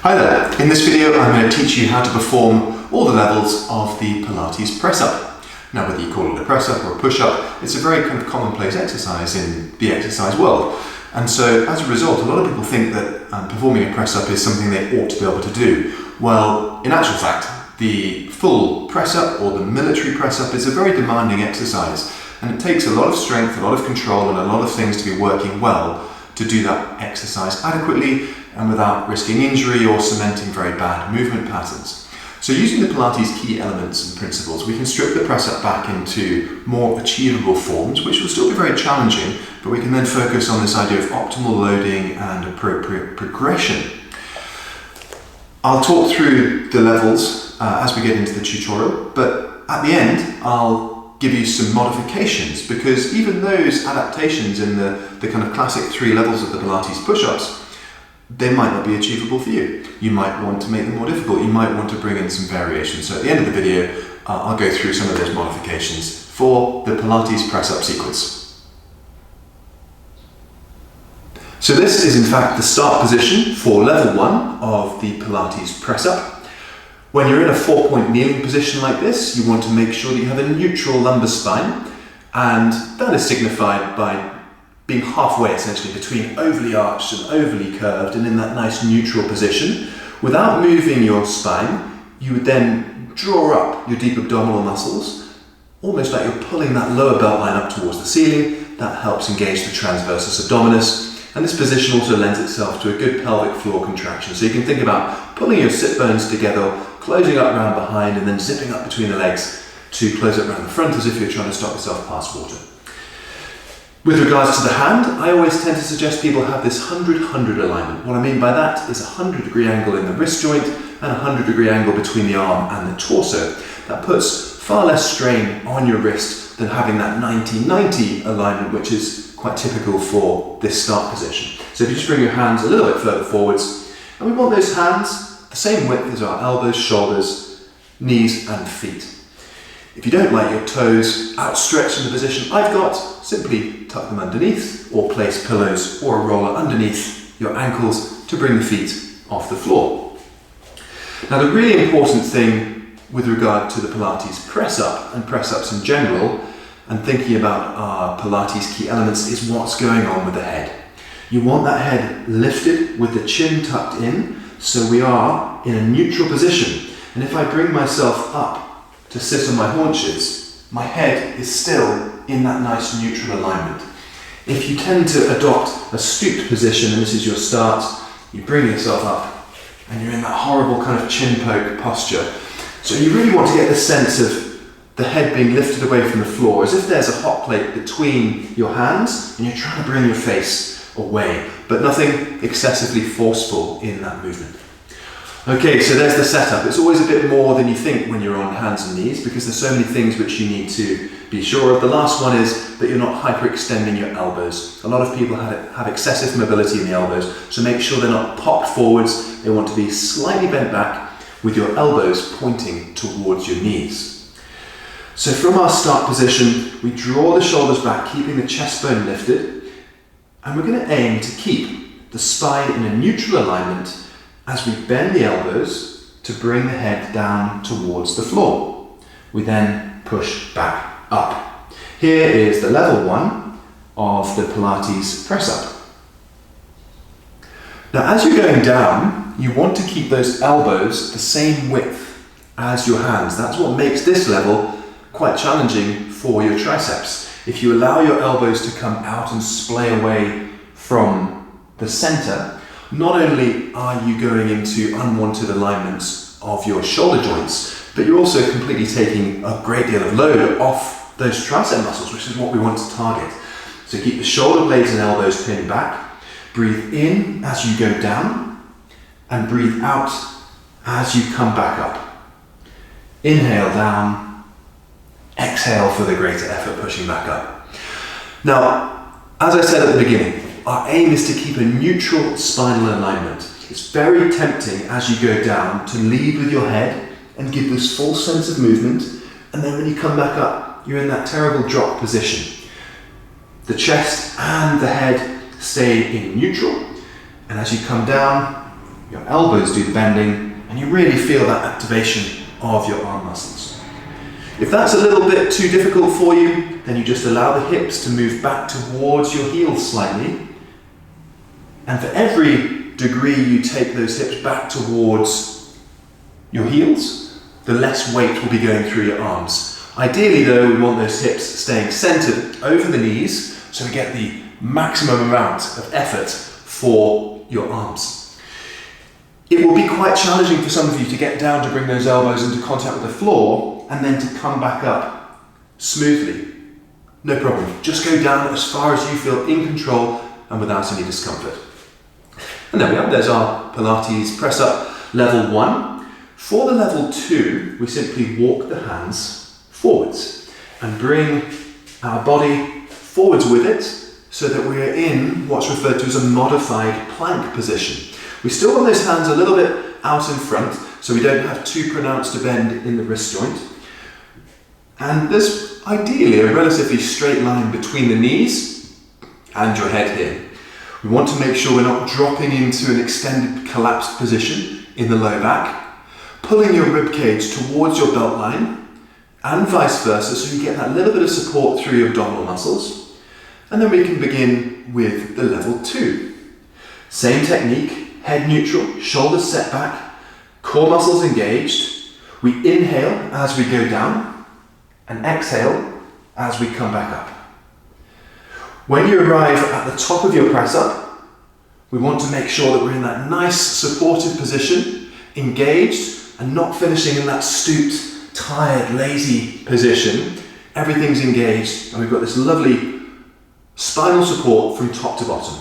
Hi there, in this video I'm going to teach you how to perform all the levels of the Pilates press-up. Now whether you call it a press-up or a push-up, it's a very kind of commonplace exercise in the exercise world. And so as a result, a lot of people think that performing a press-up is something they ought to be able to do. Well, in actual fact, the full press-up or the military press-up is a very demanding exercise, and it takes a lot of strength, a lot of control and a lot of things to be working well to do that exercise adequately and without risking injury or cementing very bad movement patterns. So using the Pilates key elements and principles, we can strip the press-up back into more achievable forms, which will still be very challenging, but we can then focus on this idea of optimal loading and appropriate progression. I'll talk through the levels as we get into the tutorial, but at the end I'll give you some modifications, because even those adaptations in the kind of classic 3 levels of the Pilates push-ups, they might not be achievable for you. You might want to make them more difficult. You might want to bring in some variation. So at the end of the video, I'll go through some of those modifications for the Pilates press-up sequence. So this is in fact the start position for level 1 of the Pilates press-up. When you're in a 4-point kneeling position like this, you want to make sure that you have a neutral lumbar spine, and that is signified by being halfway essentially between overly arched and overly curved and in that nice neutral position. Without moving your spine, you would then draw up your deep abdominal muscles, almost like you're pulling that lower belt line up towards the ceiling. That helps engage the transversus abdominis. And this position also lends itself to a good pelvic floor contraction. So you can think about pulling your sit bones together, closing up round behind, and then zipping up between the legs to close up round the front as if you're trying to stop yourself past water. With regards to the hand, I always tend to suggest people have this 100-100 alignment. What I mean by that is a 100-degree angle in the wrist joint and a 100-degree angle between the arm and the torso. That puts far less strain on your wrist than having that 90-90 alignment, which is quite typical for this start position. So if you just bring your hands a little bit further forwards, and we want those hands the same width as our elbows, shoulders, knees and feet. If you don't like your toes outstretched in the position I've got, simply tuck them underneath or place pillows or a roller underneath your ankles to bring the feet off the floor. Now the really important thing with regard to the Pilates press-up and press-ups in general, and thinking about our Pilates key elements, is what's going on with the head. You want that head lifted with the chin tucked in, so we are in a neutral position. And if I bring myself up to sit on my haunches, my head is still in that nice neutral alignment. If you tend to adopt a stooped position, and this is your start, you bring yourself up and you're in that horrible kind of chin poke posture. So you really want to get the sense of the head being lifted away from the floor, as if there's a hot plate between your hands and you're trying to bring your face away, but nothing excessively forceful in that movement. Okay, so there's the setup. It's always a bit more than you think when you're on hands and knees, because there's so many things which you need to be sure of. The last one is that you're not hyperextending your elbows. A lot of people have excessive mobility in the elbows, so make sure they're not popped forwards. They want to be slightly bent back with your elbows pointing towards your knees. So from our start position, we draw the shoulders back, keeping the chest bone lifted, and we're going to aim to keep the spine in a neutral alignment as we bend the elbows to bring the head down towards the floor. We then push back up. Here is the level 1 of the Pilates press-up. Now as you're going down, you want to keep those elbows the same width as your hands. That's what makes this level quite challenging for your triceps. If you allow your elbows to come out and splay away from the center, not only are you going into unwanted alignments of your shoulder joints, but you're also completely taking a great deal of load off those tricep muscles, which is what we want to target. So keep the shoulder blades and elbows pinned back. Breathe in as you go down, and breathe out as you come back up. Inhale down, exhale for the greater effort, pushing back up. Now, as I said at the beginning, our aim is to keep a neutral spinal alignment. It's very tempting as you go down to lead with your head and give this full sense of movement, and then when you come back up, you're in that terrible drop position. The chest and the head stay in neutral, and as you come down, your elbows do the bending, and you really feel that activation of your arm muscles. If that's a little bit too difficult for you, then you just allow the hips to move back towards your heels slightly. And for every degree you take those hips back towards your heels, the less weight will be going through your arms. Ideally though, we want those hips staying centered over the knees so we get the maximum amount of effort for your arms. It will be quite challenging for some of you to get down to bring those elbows into contact with the floor and then to come back up smoothly. No problem. Just go down as far as you feel in control and without any discomfort. And there we are. There's our Pilates press up level 1. For the level 2, we simply walk the hands forwards and bring our body forwards with it so that we're in what's referred to as a modified plank position. We still want those hands a little bit out in front so we don't have too pronounced a bend in the wrist joint. And there's ideally a relatively straight line between the knees and your head here. We want to make sure we're not dropping into an extended collapsed position in the low back, pulling your rib cage towards your belt line and vice versa so you get that little bit of support through your abdominal muscles. And then we can begin with the level 2. Same technique, head neutral, shoulders set back, core muscles engaged. We inhale as we go down and exhale as we come back up. When you arrive at the top of your press up, we want to make sure that we're in that nice supportive position, engaged and not finishing in that stooped, tired, lazy position. Everything's engaged and we've got this lovely spinal support from top to bottom.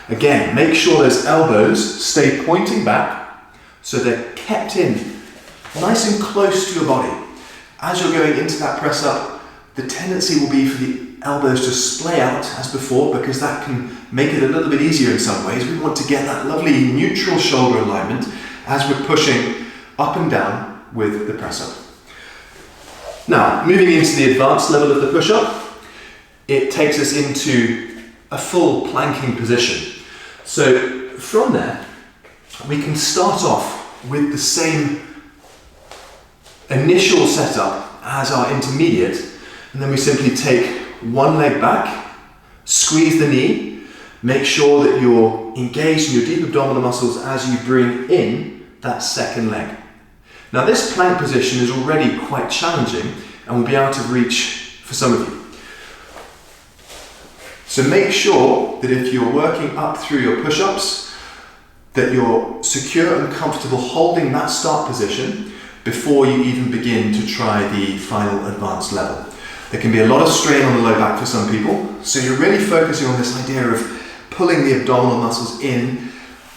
Again, make sure those elbows stay pointing back so they're kept in nice and close to your body. As you're going into that press up, the tendency will be for the elbows to splay out as before because that can make it a little bit easier in some ways. We want to get that lovely neutral shoulder alignment as we're pushing up and down with the press up. Now, moving into the advanced level of the push-up, it takes us into a full planking position. So from there, we can start off with the same initial setup as our intermediate, and then we simply take one leg back, squeeze the knee, make sure that you're engaged in your deep abdominal muscles as you bring in that second leg. Now this plank position is already quite challenging and will be out of reach for some of you. So make sure that if you're working up through your push-ups, that you're secure and comfortable holding that start position before you even begin to try the final advanced level. There can be a lot of strain on the low back for some people, so you're really focusing on this idea of pulling the abdominal muscles in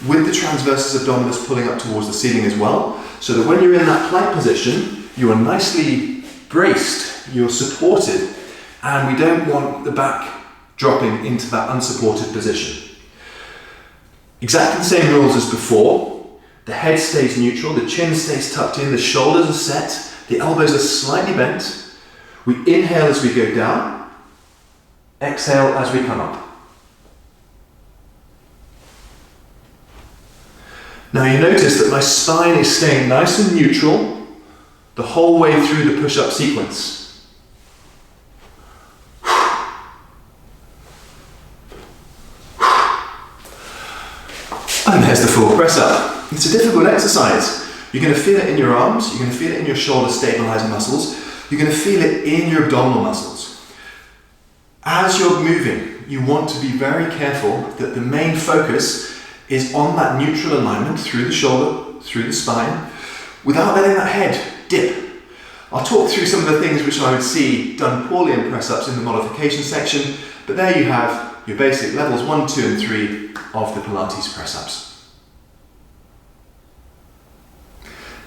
with the transversus abdominis pulling up towards the ceiling as well, so that when you're in that plank position, you are nicely braced, you're supported, and we don't want the back dropping into that unsupported position. Exactly the same rules as before. The head stays neutral, the chin stays tucked in, the shoulders are set, the elbows are slightly bent. We inhale as we go down, exhale as we come up. Now you notice that my spine is staying nice and neutral the whole way through the push-up sequence. And there's the full press up. It's a difficult exercise. You're going to feel it in your arms, you're going to feel it in your shoulder stabilizing muscles, you're going to feel it in your abdominal muscles. As you're moving, you want to be very careful that the main focus is on that neutral alignment through the shoulder, through the spine, without letting that head dip. I'll talk through some of the things which I would see done poorly in press-ups in the modification section, but there you have your basic levels 1, 2 and 3 of the Pilates press-ups.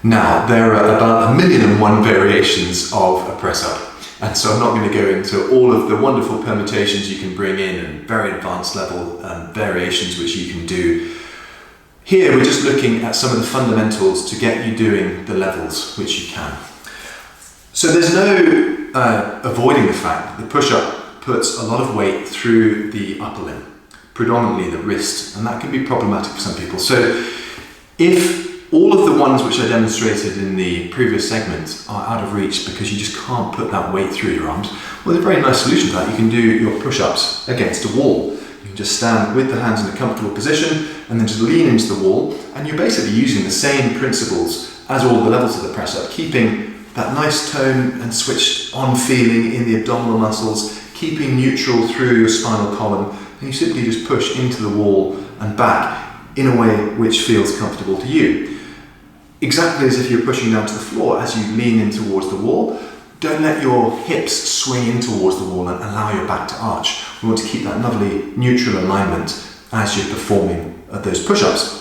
Now, there are about 1,000,001 variations of a press-up, and so I'm not going to go into all of the wonderful permutations you can bring in and very advanced level variations which you can do. Here we're just looking at some of the fundamentals to get you doing the levels which you can. So there's no avoiding the fact that the push-up puts a lot of weight through the upper limb. predominantly the wrist, and that can be problematic for some people. So if all of the ones which I demonstrated in the previous segment are out of reach because you just can't put that weight through your arms, well, there's a very nice solution to that. You can do your push-ups against a wall. You can just stand with the hands in a comfortable position and then just lean into the wall, and you're basically using the same principles as all the levels of the press-up, keeping that nice tone and switched on feeling in the abdominal muscles, keeping neutral through your spinal column, and you simply just push into the wall and back in a way which feels comfortable to you. Exactly as if you're pushing down to the floor as you lean in towards the wall. Don't let your hips swing in towards the wall and allow your back to arch. We want to keep that lovely neutral alignment as you're performing those push-ups.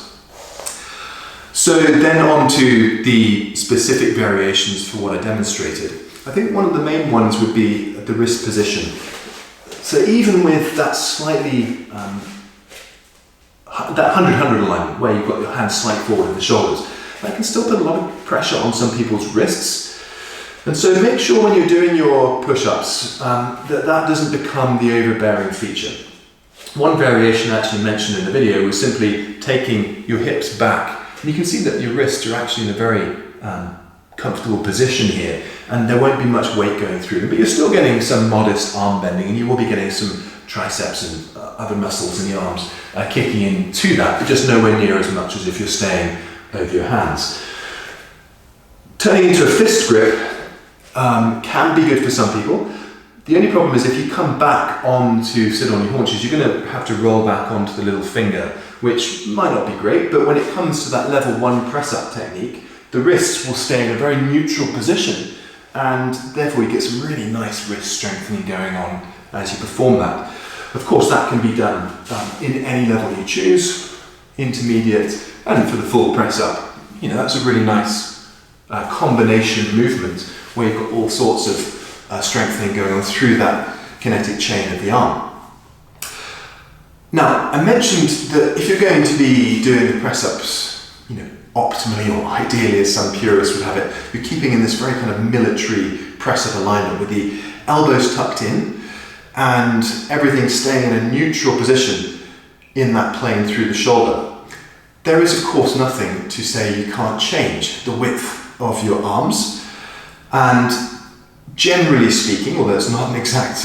So then on to the specific variations for what I demonstrated. I think one of the main ones would be the wrist position. So even with that slightly, that 100-100 alignment where you've got your hands slightly forward in the shoulders, that can still put a lot of pressure on some people's wrists. And so make sure when you're doing your push-ups that doesn't become the overbearing feature. One variation I actually mentioned in the video was simply taking your hips back. And you can see that your wrists are actually in a very comfortable position here, and there won't be much weight going through them, but you're still getting some modest arm bending, and you will be getting some triceps and other muscles in the arms kicking into that, but just nowhere near as much as if you're staying over your hands. Turning into a fist grip can be good for some people. The only problem is if you come back on to sit on your haunches, you're going to have to roll back onto the little finger, which might not be great, but when it comes to that level 1 press-up technique, the wrists will stay in a very neutral position, and therefore you get some really nice wrist strengthening going on as you perform that. Of course, that can be done in any level you choose, intermediate, and for the full press-up. You know, that's a really nice combination movement where you've got all sorts of strengthening going on through that kinetic chain of the arm. Now, I mentioned that if you're going to be doing the press-ups, you know, optimally or ideally as some purists would have it, you're keeping in this very kind of military press-up alignment with the elbows tucked in and everything staying in a neutral position in that plane through the shoulder. There is, of course, nothing to say you can't change the width of your arms, and generally speaking, although it's not an exact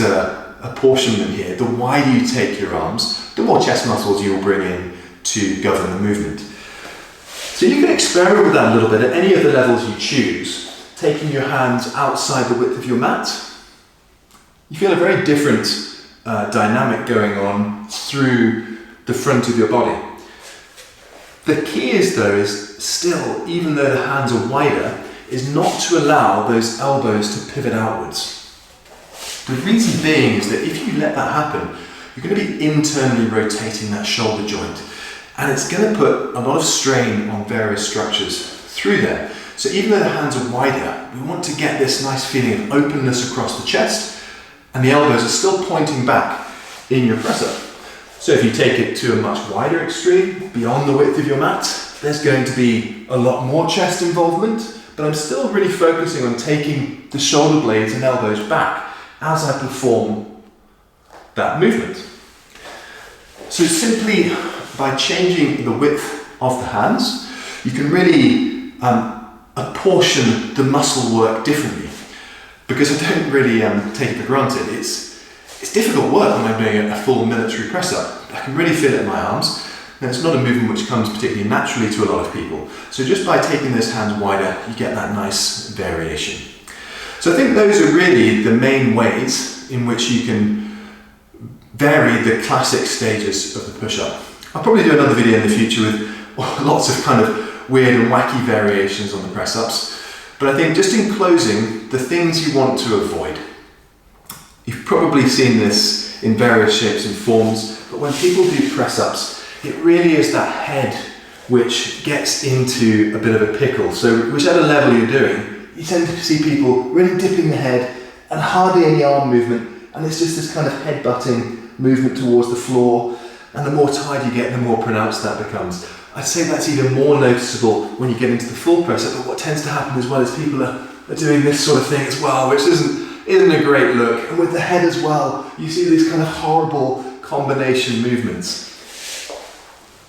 apportionment here, the wider you take your arms, the more chest muscles you will bring in to govern the movement. So you can experiment with that a little bit at any of the levels you choose, taking your hands outside the width of your mat. You feel a very different dynamic going on through the front of your body. The key is still, even though the hands are wider, is not to allow those elbows to pivot outwards. The reason being is that if you let that happen, you're going to be internally rotating that shoulder joint, and it's going to put a lot of strain on various structures through there. So even though the hands are wider, we want to get this nice feeling of openness across the chest, and the elbows are still pointing back in your press-up. So if you take it to a much wider extreme, beyond the width of your mat, there's going to be a lot more chest involvement, but I'm still really focusing on taking the shoulder blades and elbows back as I perform that movement. So simply by changing the width of the hands, you can really apportion the muscle work differently. Because I don't really take it for granted. It's difficult work when I'm doing a full military press-up. I can really feel it in my arms, and it's not a movement which comes particularly naturally to a lot of people. So just by taking those hands wider, you get that nice variation. So I think those are really the main ways in which you can vary the classic stages of the push-up. I'll probably do another video in the future with lots of kind of weird and wacky variations on the press-ups. But I think just in closing, the things you want to avoid. You've probably seen this in various shapes and forms, but when people do press-ups, it really is that head which gets into a bit of a pickle. So whichever level you're doing, you tend to see people really dipping the head and hardly any arm movement, and it's just this kind of head-butting movement towards the floor, and the more tired you get, the more pronounced that becomes. I'd say that's even more noticeable when you get into the full press-up, but what tends to happen as well is people are doing this sort of thing as well, which isn't a great look. And with the head as well, you see these kind of horrible combination movements.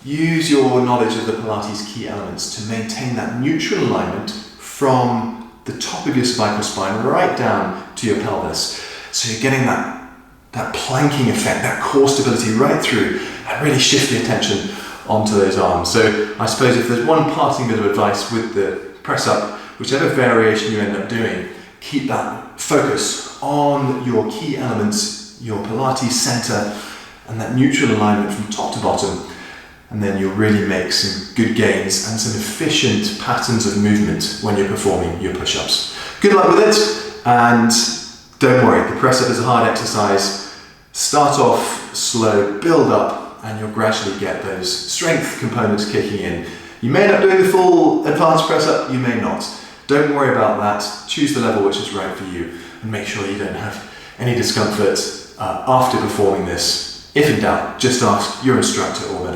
Use your knowledge of the Pilates key elements to maintain that neutral alignment from the top of your cervical spine right down to your pelvis. So you're getting that planking effect, that core stability right through, and really shift the attention onto those arms. So I suppose if there's one parting bit of advice with the press up, whichever variation you end up doing, keep that focus on your key elements, your Pilates center, and that neutral alignment from top to bottom. And then you'll really make some good gains and some efficient patterns of movement when you're performing your push-ups. Good luck with it, and don't worry, the press-up is a hard exercise. Start off slow, build up, and you'll gradually get those strength components kicking in. You may end up doing the full advanced press-up, you may not. Don't worry about that. Choose the level which is right for you, and make sure you don't have any discomfort after performing this. If in doubt, just ask your instructor or medical